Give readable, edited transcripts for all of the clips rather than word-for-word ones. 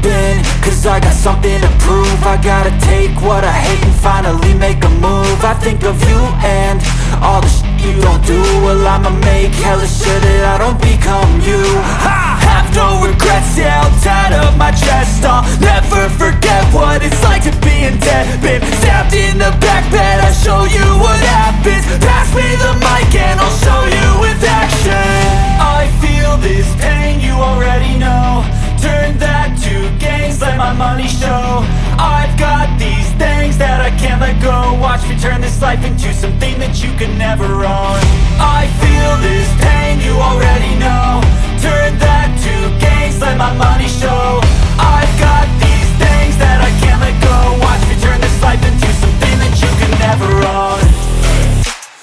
been, cause I got something to prove. I gotta take what I hate and finally make a move. I think of you and all the shit you don't do. Well, I'ma make hella sure that I don't become you. I have no regrets, yeah, I'll tie up my chest. I'll never forget what it's like to be in debt. Been stabbed in the back bed, I'll show you what happens. Pass me the mic and I'll show you with action. I feel this pain, you already know. Turn that to gains, let my money show. I've got these things that I can't let go. Watch me turn this life into something that you can never own. I feel this pain, you already know. Turn that to gains, let my money show. I've got these things that I can't let go. Watch me turn this life into something that you can never own.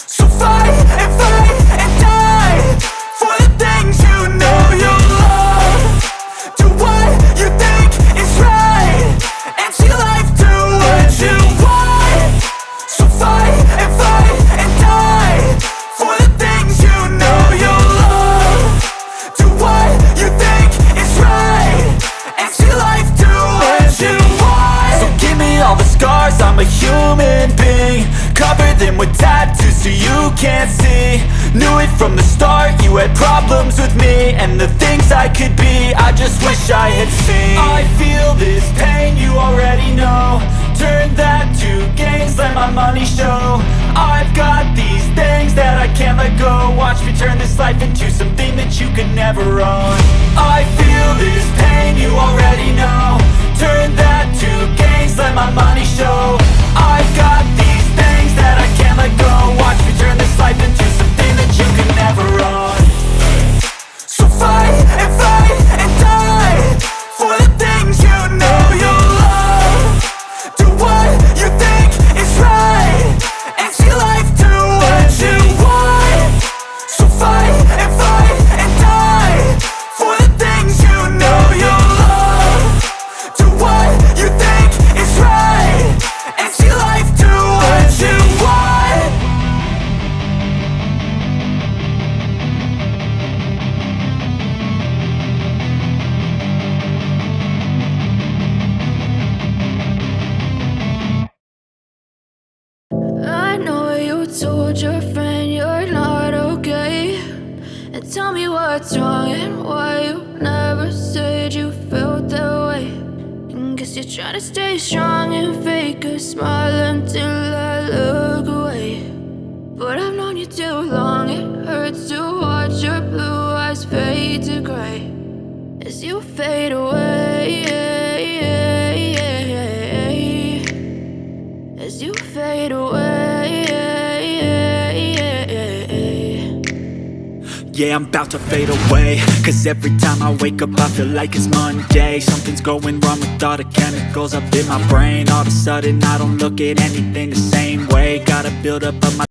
So fight and die for the things you know you love. Do what you think is right and see life do what you want. So fight and die for the things you know you love. Do what you think is right and see life do what you want. So give me all the scars, I'm a human being. Cover them with tattoos so you can't see. Knew it from the start, you had problems with me and the things I could be, I just wish I had seen. I feel this pain, you already know. Turn that to gains, let my money show. I've got these things that I can't let go. Watch me turn this life into something that you can never own. I feel this pain, you already know. Turn that to gains, let my money show. I've got these things that I can't let go. Watch me turn this life into something that you can never own. So fight and die for the things you know you love. Do what you think is right and see life do what you want. So fight and die for the things you know you love. Do what you think is right and see life do what you want. I know you told your friend you're not okay, and tell me what's wrong and why you never said you felt that way. And guess you're trying to stay strong and fake a smile until I look away. But I've known you too long, it hurts to watch your blue eyes fade to gray as you fade away, as you fade away. Yeah, I'm about to fade away, cause every time I wake up I feel like it's Monday. Something's going wrong with all the chemicals up in my brain. All of a sudden I don't look at anything the same way. Gotta build up of my